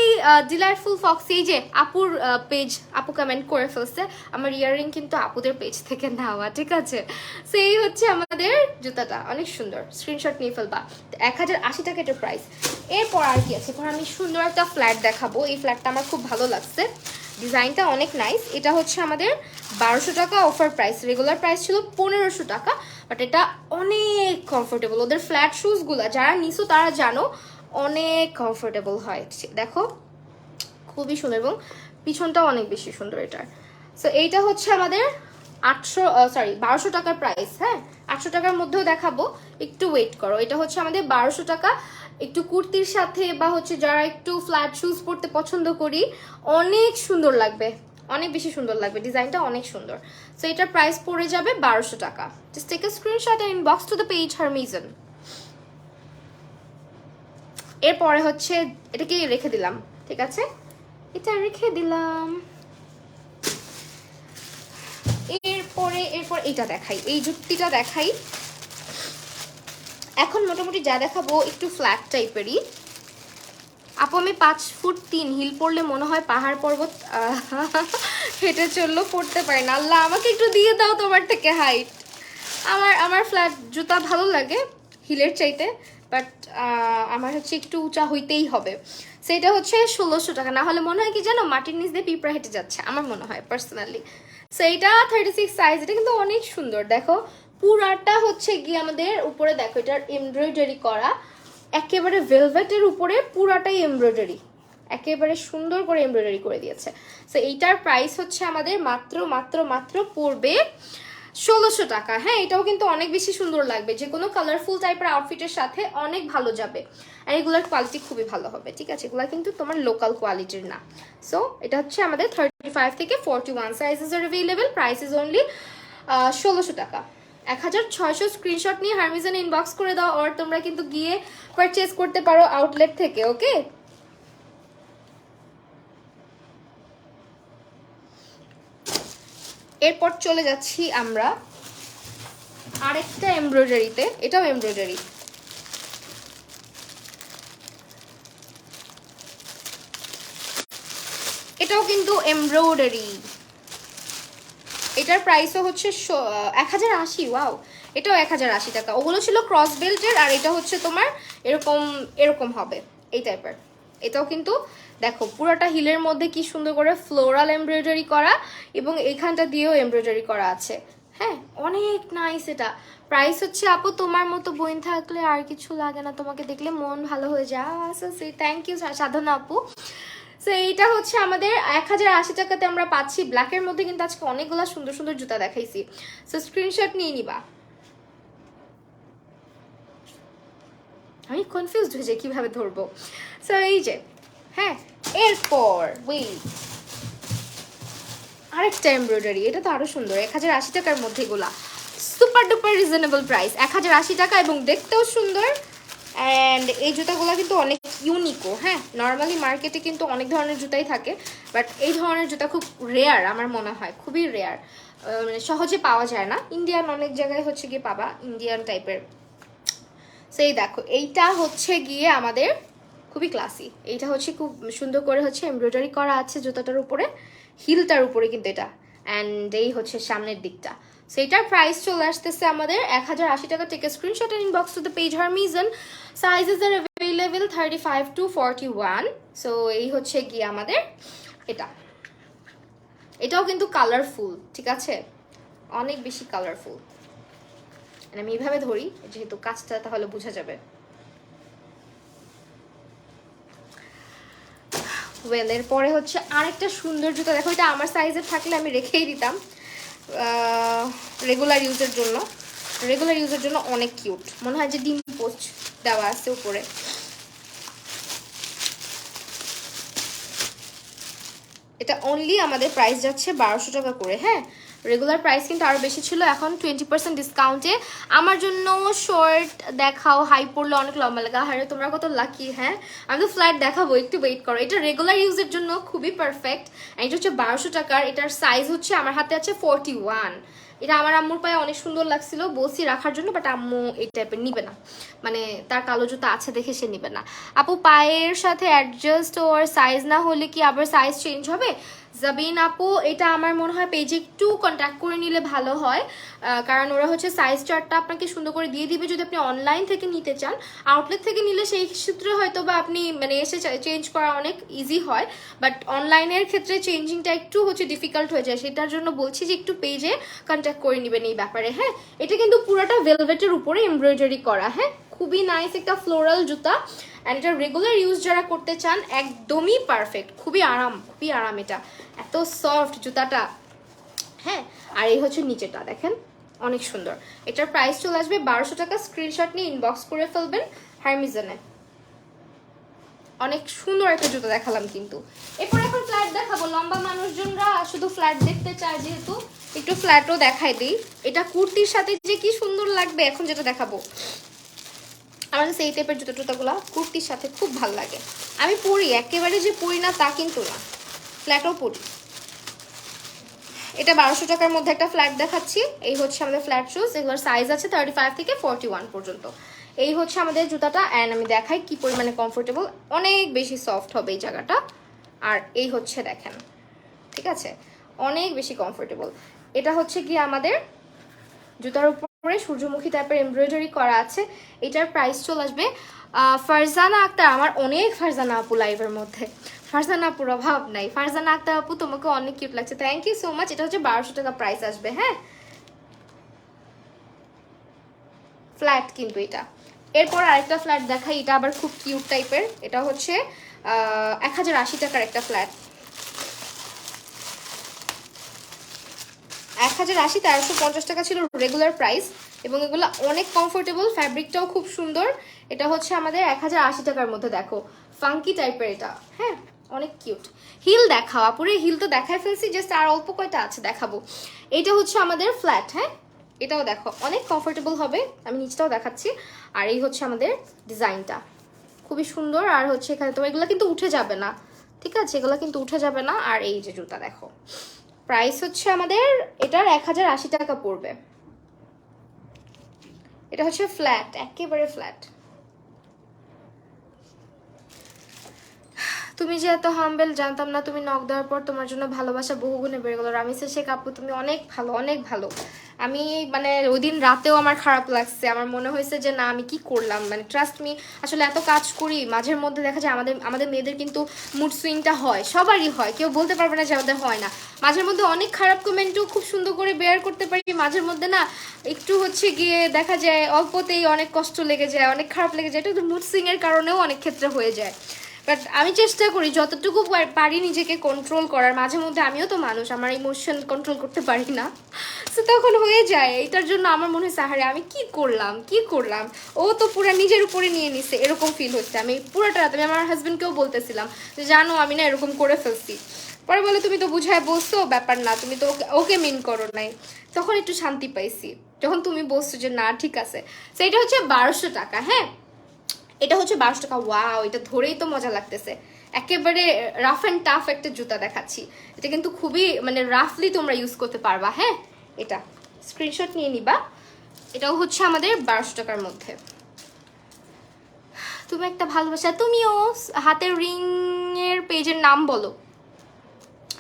ডিলাইটফুল ফক্সি, এই যে আপুর পেজ, আপু কমেন্ট করে ফেলছে, আমার ইয়াররিং কিন্তু আপুদের পেজ থেকে নেওয়া, ঠিক আছে। সেই হচ্ছে আমাদের জুতাটা অনেক সুন্দর, স্ক্রিনশট নিয়ে ফেলবা। 1080 টাকা এটার প্রাইস। এরপর আর কি আছে, এখন আমি সুন্দর একটা ফ্ল্যাট দেখাবো, এই ফ্ল্যাটটা আমার খুব ভালো লাগছে, ডিজাইনটা অনেক নাইস। এটা হচ্ছে আমাদের 1200 টাকা অফার প্রাইস, রেগুলার প্রাইস ছিল 1500 টাকা, বাট এটা অনেক কমফোর্টেবল। ওদের ফ্ল্যাট শুজগুলো যারা নিছো তারা জানো অনেক কমফোর্টেবল হয়, দেখো খুবই সুন্দর, এবং পিছনটাও অনেক বেশি সুন্দর এটার। সো এইটা হচ্ছে আমাদের 1200 টাকার প্রাইস। হ্যাঁ, 800 টাকার মধ্যেও দেখাবো, একটু ওয়েট করো। এটা হচ্ছে আমাদের 1200 টাকা, একটু কুর্তির সাথে বা হচ্ছে যারা একটু ফ্ল্যাট শুজ পরতে পছন্দ করি, অনেক সুন্দর লাগবে, অনেক বেশি সুন্দর লাগবে, ডিজাইনটা অনেক সুন্দর। সো এটার প্রাইস পড়ে যাবে 1200 টাকা। Just take a screenshot and inbox to the page Harmizon. এরপরে হচ্ছে এটাকে রেখে দিলাম, ঠিক আছে, এটা রেখে দিলাম। এরপর এটা দেখাই, এই জুতিটা দেখাই। এখন মোটামুটি যা দেখাবো একটু ফ্ল্যাট টাইপেরই। আপু আমি 5'3" হিল পরলে মনে হয় পাহাড় পর্বত হেঁটে চললেও পড়তে পারি না। আল্লাহ আমাকে একটু দিয়ে দাও তোমার থেকে হাইট। আমার ফ্ল্যাট জুতা ভালো লাগে হিলের চাইতে, বাট আমার হচ্ছে একটু উঁচা হইতেই হবে। সেটা হচ্ছে 1600 টাকা, না হলে মনে হয় কি জানো মাটির নিচ দিয়ে পিঁপড়া হেঁটে যাচ্ছে, আমার মনে হয় পার্সোনালি। সেইটা 36 সাইজ, এটা কিন্তু অনেক সুন্দর। দেখো পুরাটা হচ্ছে গিয়ে আমাদের উপরে, দেখো এটার এমব্রয়ডারি করা, একেবারে ভেলভেটের উপরে পুরাটাই এমব্রয়ডারি, একেবারে সুন্দর করে এমব্রয়ডারি করে দিয়েছে। সো এইটার প্রাইস হচ্ছে আমাদের মাত্র মাত্র মাত্র পড়বে 1600 টাকা। হ্যাঁ, এটাও কিন্তু অনেক বেশি সুন্দর লাগবে, যে কোনো কালারফুল টাইপের আউটফিটের সাথে অনেক ভালো যাবে, আর এগুলোর কোয়ালিটি খুবই ভালো হবে, ঠিক আছে, এগুলো কিন্তু তোমার লোকাল কোয়ালিটির না। সো এটা হচ্ছে আমাদের 35 থেকে 41 sizes R available, price is only 1600 টাকা। 1600 স্ক্রিনশট নিয়ে হারমিজান ইনবক্স করে দাও, আর তোমরা কিন্তু গিয়ে পারচেজ করতে পারো আউটলেট থেকে। ওকে, এরপর চলে যাচ্ছি আমরা আরেকটা এমব্রয়ডারিতে, এটাও এমব্রয়ডারি। এটাও কিন্তু এমব্রয়ডারি, এটার প্রাইসও হচ্ছে 1080। ওয়াও, এটাও 1080 টাকা। ওগুলো ছিল ক্রস বেল্টের, আর এটা হচ্ছে তোমার এরকম এরকম হবে এই টাইপের। এটাও কিন্তু দেখো পুরোটা হিলের মধ্যে কি সুন্দর করে ফ্লোরাল এমব্রয়ডারি করা, এবং এইখানটা দিয়েও এমব্রয়ডারি করা আছে। হ্যাঁ, অনেক নাইস। এটা প্রাইস হচ্ছে আপু তোমার মতো বোন থাকলে আর কিছু লাগে না, তোমাকে দেখলে মন ভালো হয়ে যায়। থ্যাংক ইউ সাধনা আপু। সো এইটা হচ্ছে আমাদের 1080 টাকাতে আমরা পাচ্ছি। ব্ল্যাকের মধ্যে কিন্তু আজকে অনেকগুলো সুন্দর সুন্দর জুতা দেখাইছি, সো স্ক্রিনশট নিয়ে নিবা। আমি কনফিউজড হয়ে যাই কিভাবে ধরবো। সো এই যে, হ্যাঁ, এরপর আরেকটা এমব্রয়ডারি, এটা তো আরো সুন্দর, 1080 টাকার মধ্যে, এগুলা সুপার ডুপার রিজনেবল প্রাইস, 1080 টাকা, এবং দেখতেও সুন্দর। অ্যান্ড এই জুতাগুলো কিন্তু অনেক ইউনিকও। হ্যাঁ, নর্মালি মার্কেটে কিন্তু অনেক ধরনের জুতাই থাকে, বাট এই ধরনের জুতা খুব রেয়ার, আমার মনে হয় খুবই রেয়ার, মানে সহজে পাওয়া যায় না। ইন্ডিয়ান অনেক জায়গায় হচ্ছে গিয়ে পাবা ইন্ডিয়ান টাইপের। সেই দেখো এইটা হচ্ছে গিয়ে আমাদের খুবই ক্লাসি, এইটা হচ্ছে খুব সুন্দর করে হচ্ছে এমব্রয়ডারি করা আছে জুতাটার উপরে, হিলটার উপরে কিন্তু এটা, অ্যান্ড এই হচ্ছে সামনের দিকটা। সো এটার প্রাইস চলে আসতেছে আমাদের 1080 টাকা। Take a screenshot and inbox to the page Harmizon. Sizes are available 35 to 41। So এই হচ্ছে গিয়ে আমাদের এটা, এটাও কিন্তু কালারফুল, ঠিক আছে, অনেক বেশি কালারফুল। আমি এইভাবে ধরি যেহেতু কাজটা তাহলে বোঝা যাবে। ওয়েল এরপরে হচ্ছে আরেকটা সুন্দর জুতা দেখো, এটা আমার সাইজের থাকলে আমি রেখেই দিতাম রেগুলার ইউজের জন্য অনেক কিউট মনে হয় যে ডিম পোস্ট দেওয়া আছে উপরে। এটা অনলি আমাদের প্রাইস যাচ্ছে 1200 টাকা করে। হ্যাঁ, রেগুলার প্রাইস কিন্তু আরও বেশি ছিল, এখন 20% ডিসকাউন্টে। আমার জন্য শর্ট দেখাও, হাই পড়লে অনেক লম্বা লাগা। আরে তোমরা কত লাকি। হ্যাঁ, আমি তো ফ্ল্যাট দেখাবো, একটু ওয়েট করো। এটা রেগুলার ইউজের জন্য খুবই পারফেক্ট। এটা হচ্ছে 1200 টাকার। এটার সাইজ হচ্ছে আমার হাতে আছে 41। এটা আমার আম্মুর পায়ে অনেক সুন্দর লাগছিল, বলছি রাখার জন্য, বাট আম্মু এই টাইপের নিবে না, মানে তার কালো জুতা আছে দেখে সে নিবে না। আপু পায়ের সাথে অ্যাডজাস্ট ওর সাইজ না হলে কি আবার সাইজ চেঞ্জ হবে? জাবিন আপু, এটা আমার মনে হয় পেজে একটু কন্ট্যাক্ট করে নিলে ভালো হয়, কারণ ওরা হচ্ছে সাইজ চার্টটা আপনাকে সুন্দর করে দিয়ে দিবে যদি আপনি অনলাইন থেকে নিতে চান। আউটলেট থেকে নিলে সেই ক্ষেত্রে হয়তো বা আপনি মানে এসে চেঞ্জ করা অনেক ইজি হয়, বাট অনলাইনের ক্ষেত্রে চেঞ্জিংটা একটু হচ্ছে ডিফিকাল্ট হয়ে যায়। সেটার জন্য বলছি যে একটু পেজে কন্ট্যাক্ট করে নেবেন এই ব্যাপারে। হ্যাঁ, এটা কিন্তু পুরোটা ভেলভেটের উপরে এমব্রয়ডারি করা। হ্যাঁ, খুবই নাইস একটা ফ্লোরাল জুতা। অ্যান্ড এটা রেগুলার ইউজ যারা করতে চান একদমই পারফেক্ট, খুবই আরাম। এটা এত সফট জুতাটা। হ্যাঁ, আর এই হচ্ছে নিচেটা দেখেন অনেক সুন্দর। এটার প্রাইস চলে আসবে 1200 টাকা। স্ক্রিনশট নিয়ে ইনবক্স করে ফেলবেন হারমিজনে। অনেক সুন্দর একটা জুতো দেখালাম কিন্তু। এরপর এখন ফ্ল্যাট দেখাবো। লম্বা মানুষজনরা শুধু ফ্ল্যাট দেখতে চায় যেহেতু, একটু ফ্ল্যাটও দেখাই দিই। এটা কুর্তির সাথে যে কি সুন্দর লাগবে এখন যেটা দেখাবো। আমার কাছে এই টাইপের জুতোগুলো কুর্তির সাথে খুব ভালো লাগে। আমি পরি, একেবারে যে পরি না তা কিন্তু না, ফ্ল্যাটও পরি। এটা 1200 টাকার মধ্যে একটা ফ্ল্যাট দেখাচ্ছি। এই হচ্ছে আমাদের ফ্ল্যাট শুজ, এগুলোর সাইজ আছে 35 থেকে 41 পর্যন্ত। এই হচ্ছে আমাদের জুতাটা। অ্যান্ড আমি দেখাই কি পরিমাণে কমফোর্টেবল, অনেক বেশি সফট হবে এই জায়গাটা। আর এই হচ্ছে দেখেন, ঠিক আছে, অনেক বেশি কমফোর্টেবল। এটা হচ্ছে কি আমাদের জুতার উপরে সূর্যমুখী টাইপের এমব্রয়ডারি করা আছে। এটার প্রাইস চলে আসবে ফারজানা আক্তার। আমার অনেক ফারজানা আপু লাইভের মধ্যে, ফারজানা আপুর অভাব নাই। ফারজানা আক্তার আপু তোমাকে অনেক কিউট লাগছে, থ্যাংক ইউ সো মাচ। এটা হচ্ছে 1200 টাকা প্রাইস আসবে। হ্যাঁ, ফ্ল্যাট কিন্তু এটা। এরপর আরেকটা ফ্ল্যাট দেখাই, এটা আবার খুব কিউট টাইপের। এটা হচ্ছে 1080 টাকার একটা ফ্ল্যাট। 1080, 1350 টাকা ছিল রেগুলার প্রাইস, এবং এগুলো অনেক কমফোর্টেবল, ফ্যাব্রিকটাও খুব সুন্দর। এটা হচ্ছে আমাদের 1080 টাকার মধ্যে। দেখো ফাঙ্কি টাইপের এটা। হ্যাঁ, অনেক কিউট। হিল দেখাও আপুরে, হিল তো দেখায় ফেলছি, জাস্ট আর অল্প কয়টা আছে দেখাবো। এইটা হচ্ছে আমাদের ফ্ল্যাট। হ্যাঁ, এটাও দেখো অনেক কমফোর্টেবল হবে, আমি নিচটাও দেখাচ্ছি। আর এই হচ্ছে আমাদের ডিজাইনটা, খুবই সুন্দর। আর হচ্ছে এখানে তোমার এগুলো কিন্তু উঠে যাবে না, ঠিক আছে, এগুলো কিন্তু উঠে যাবে না। আর এই যে জুতা দেখো, প্রাইস হচ্ছে আমাদের এটার 1080 টাকা পড়বে। এটা হচ্ছে ফ্ল্যাট, একেবারে ফ্ল্যাট। তুমি যে এত হাম্বেল জানতাম না। তুমি নক দেওয়ার পর তোমার জন্য ভালোবাসা বহুগুণে বেড়ে গেল। রামিসের শেখ আপু তুমি অনেক ভালো, অনেক ভালো। আমি মানে ওই দিন রাতেও আমার খারাপ লাগছে, আমার মনে হয়েছে যে না আমি কি করলাম, মানে ট্রাস্ট মি, আসলে এত কাজ করি মাঝের মধ্যে দেখা যায় আমাদের মেয়েদের কিন্তু মুড সুইংটা হয়, সবারই হয়, কেউ বলতে পারবে না যে আমাদের হয় না। মাঝের মধ্যে অনেক খারাপ কমেন্টও খুব সুন্দর করে বেয়ার করতে পারি, মাঝের মধ্যে না একটু হচ্ছে গিয়ে দেখা যায় অল্পতেই অনেক কষ্ট লেগে যায়, অনেক খারাপ লেগে যায়। এটা মুড সুইংয়ের কারণেও অনেক ক্ষেত্রে হয়ে যায়, বাট আমি চেষ্টা করি যতটুকু পারি নিজেকে কন্ট্রোল করার। মাঝে মধ্যে আমিও তো মানুষ, আমার ইমোশন কন্ট্রোল করতে পারি না, তো তখন হয়ে যায়। এটার জন্য আমার মনে হয় সাহারে আমি কি করলাম, ও তো পুরো নিজের উপরে নিয়ে নিছে, এরকম ফিল হচ্ছে। আমি পুরোটা রাত আমি আমার হাজবেন্ডকেও বলতেছিলাম যে জানো আমি না এরকম করে ফেলছি। পরে বলে তুমি তো বুঝায় বলছো, ব্যাপার না, তুমি তো ওকে মিন করো নাই। তখন একটু শান্তি পাইছি যখন তুমি বলছো যে না ঠিক আছে। তো এটা হচ্ছে 1200 টাকা। হ্যাঁ, এটা হচ্ছে 1200 টাকা। ওয়াও, এটা ধরেই তো মজা লাগতেছে। একেবারে রাফ অ্যান্ড টাফ একটা জুতা দেখাচ্ছি। এটা কিন্তু খুবই মানে রাফলি তোমরা ইউজ করতে পারবা। হ্যাঁ, এটা স্ক্রিনশট নিয়ে নিবা। এটাও হচ্ছে আমাদের 1200 টাকার মধ্যে। তুমি একটা ভালোবাসা, তুমিও হাতের রিং এর পেজের নাম বলো।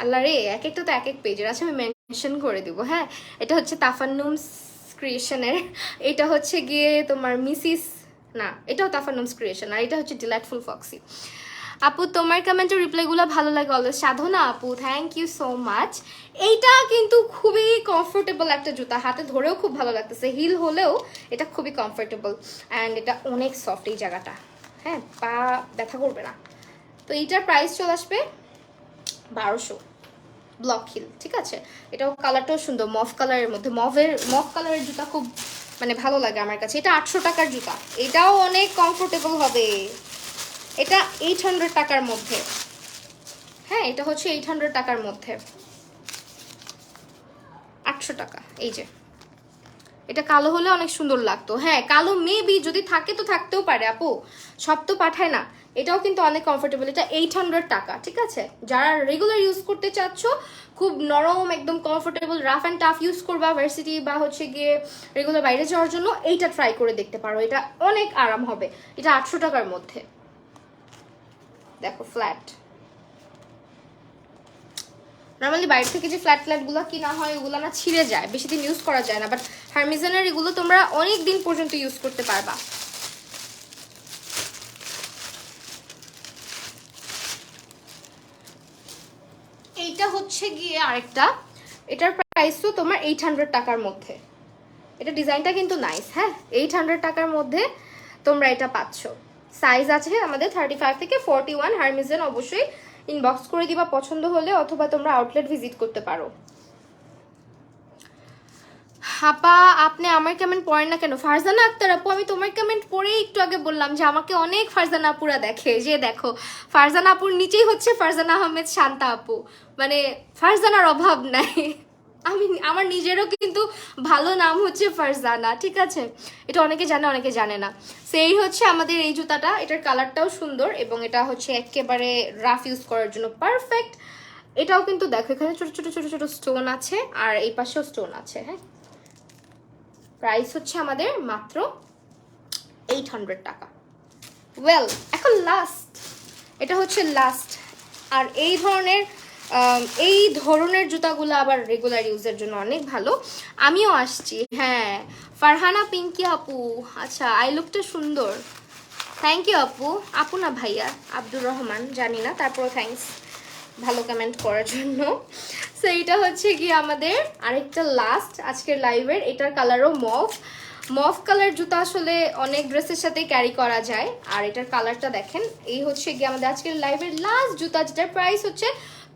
আল্লাহ রে, এক একটা তো এক এক পেজের আছে, আমি মেনশন করে দিব। হ্যাঁ, এটা হচ্ছে তাফান্নুমস ক্রিয়েশনের, এটা হচ্ছে গিয়ে তোমার মিসিস, না এটাও তাফান্নুমস ক্রিয়েশন, আর এটা হচ্ছে ডিলাইটফুল ফক্সি। আপু তোমার কমেন্টের রিপ্লাইগুলো ভালো লাগে অলওয়েজ। সাধনা আপু থ্যাংক ইউ সো মাচ। এইটা কিন্তু খুবই কমফোর্টেবল একটা জুতা, হাতে ধরেও খুব ভালো লাগতেছে, হিল হলেও এটা খুবই কমফোর্টেবল। অ্যান্ড এটা অনেক সফট এই জায়গাটা। হ্যাঁ, পা ব্যথা করবে না। তো এইটার প্রাইস চলে আসবে 1200 ব্লক হিল, ঠিক আছে। এটাও কালারটাও সুন্দর, মফ কালারের মধ্যে। মফ কালারের জুতা খুব মানে ভালো লাগে আমার কাছে। এটা 800 টাকার জুতা, এটাও অনেক কমফোর্টেবল হবে। এটা 800 টাকার মধ্যে, হ্যাঁ এটা হচ্ছে 800 টাকার মধ্যে, 800 টাকা। এই যে এটা কালো হলে অনেক সুন্দর লাগতো। হ্যাঁ কালো মেবি যদি থাকে তো থাকতেও পারে আপু, সব তো পাঠায় না। এটাও কিন্তু অনেক কমফোর্টেবল, এটা 800 টাকা, ঠিক আছে। যারা রেগুলার ইউজ করতে চাচ্ছ, খুব নরম একদম comfortable, rough and tough use করবা ভার্সিটি বা হচ্ছে গিয়ে রেগুলার বাইরে যাওয়ার জন্য, এইটা ট্রাই করে দেখতে পারো। এটা অনেক আরাম হবে। এটা 800 টাকার মধ্যে, দেখো ফ্ল্যাট। নর্মালি বাইরে থেকে যে ফ্ল্যাটগুলো কিনা হয় ওগুলো না ছিঁড়ে যায়, বেশি দিন ইউজ করা যায় না, বাট হারমিজনের এগুলো তোমরা অনেক দিন পর্যন্ত ইউজ করতে পারবা। এইটা হচ্ছে গিয়ে আরেকটা, এটার প্রাইস তো তোমার 800 টাকার মধ্যে। এটা ডিজাইনটা কিন্তু নাইস, হ্যাঁ 800 টাকার মধ্যে তোমরা এটা পাচ্ছ। সাইজ আছে আমাদের 35 থেকে 41। হারমিজন অবশ্যই ইনবক্স করে দিবা পছন্দ হলে, অথবা তোমরা আউটলেট ভিজিট করতে পারো। আপা আপনি আমার কমেন্ট পড়েন না কেন? ফারজানা আক্তার আপু, আমি তোমার কমেন্ট পড়েই একটু আগে বললাম যে আমাকে অনেক ফারজানা আপুরা দেখে। যে দেখো ফারজানা আপুর নিচেই হচ্ছে ফারজানা আহমেদ শান্তা আপু, মানে ফারজানার অভাব নাই। আমার নিজেরও কিন্তু ভালো নাম হচ্ছে ফারজানা, ঠিক আছে। এটা অনেকে জানে অনেকে জানে না। সেই হচ্ছে আমাদের এই জুতাটা, এটার কালারটাও সুন্দর এবং এটা হচ্ছে একেবারে রাফ ইউজ করার জন্য পারফেক্ট। এটাও কিন্তু দেখো এখানে ছোট ছোট ছোট ছোট স্টোন আছে, আর এই পাশেও স্টোন আছে। হ্যাঁ প্রাইস হচ্ছে আমাদের মাত্র 800 টাকা। ওয়েল এখন লাস্ট, এটা হচ্ছে লাস্ট। আর এই ধরনের জুতাগুলো আবার রেগুলার ইউজের জন্য অনেক ভালো। আমিও আসছি, হ্যাঁ ফারহানা পিঙ্কি আপু, আচ্ছা আই লুকটা সুন্দর, থ্যাংক ইউ আপু। আপু না ভাইয়া, আব্দুর রহমান, জানি না, তারপর থ্যাঙ্কস ভালো কমেন্ট করার জন্য। সো এইটা হচ্ছে কি আমাদের আরেকটা লাস্ট আজকের লাইভের। এটার কালারও মফ কালার জুতা আসলে অনেক ড্রেসের সাথে ক্যারি করা যায়। আর এটার কালারটা দেখেন। এই হচ্ছে গিয়ে আমাদের আজকের লাইভের লাস্ট জুতা, যেটার প্রাইস হচ্ছে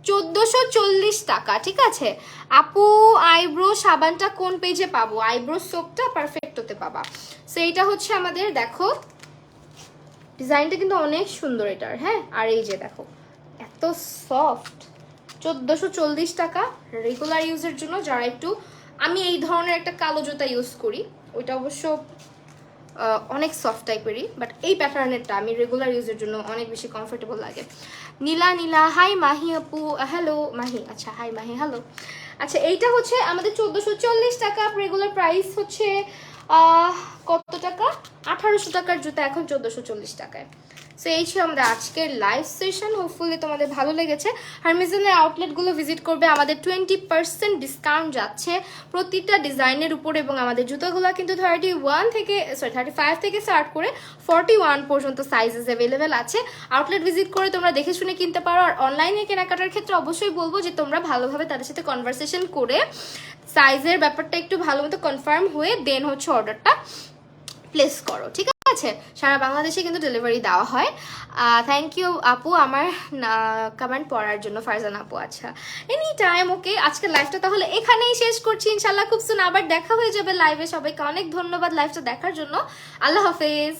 1440 টাকা, ঠিক আছে। আপু আইব্রো সাবানটা কোন পেজে পাবো? আইব্রো সোপটা পারফেক্ট হতে পাবা। সো এইটা হচ্ছে আমাদের, দেখো ডিজাইনটা কিন্তু অনেক সুন্দর এটার, হ্যাঁ। আর এই যে দেখো এত সফট, 1440 টাকা রেগুলার ইউজের জন্য। যারা একটু, আমি এই ধরনের একটা কালো জুতা ইউজ করি, ওইটা অবশ্য অনেক সফট টাইপেরই, বাট এই প্যাটার্নেরটা আমি রেগুলার ইউজের জন্য অনেক বেশি কমফোর্টেবল লাগে। নীলা হাই মাহি আপু, হ্যালো মাহি, আচ্ছা হাই মাহি, হ্যালো। আচ্ছা এইটা হচ্ছে আমাদের 1440 টাকা, রেগুলার প্রাইস হচ্ছে কত টাকা? 1800 টাকার জুতা এখন 1440 টাকায়। সো এই ছিল আমাদের আজকের লাইভ সেশন। হোপফুলি তোমাদের ভালো লেগেছে। হারমিজনের আউটলেটগুলো ভিজিট করবে, আমাদের 20% ডিসকাউন্ট যাচ্ছে প্রতিটা ডিজাইনের উপর, এবং আমাদের জুতোগুলো কিন্তু 35 থেকে স্টার্ট করে 41 পর্যন্ত সাইজেস অ্যাভেলেবেল আছে। আউটলেট ভিজিট করে তোমরা দেখে শুনে কিনতে পারো। আর অনলাইনে কেনাকাটার ক্ষেত্রে অবশ্যই বলবো যে তোমরা ভালোভাবে তাদের সাথে কনভারসেশন করে সাইজের ব্যাপারটা একটু ভালো মতো কনফার্ম হয়ে দেন হচ্ছে অর্ডারটা প্লেস করো, ঠিক আছে। সারা বাংলাদেশে কিন্তু ডেলিভারি দেওয়া হয়। থ্যাংক ইউ আপু আমার কমেন্ট পড়ার জন্য, ফারজানা আপু। আচ্ছা এনি টাইম, ওকে। আজকের লাইভটা তাহলে এখানেই শেষ করছি। ইনশাল্লাহ খুব সুন আবার দেখা হয়ে যাবে লাইভে। সবাইকে অনেক ধন্যবাদ লাইভটা দেখার জন্য। আল্লাহ হাফেজ।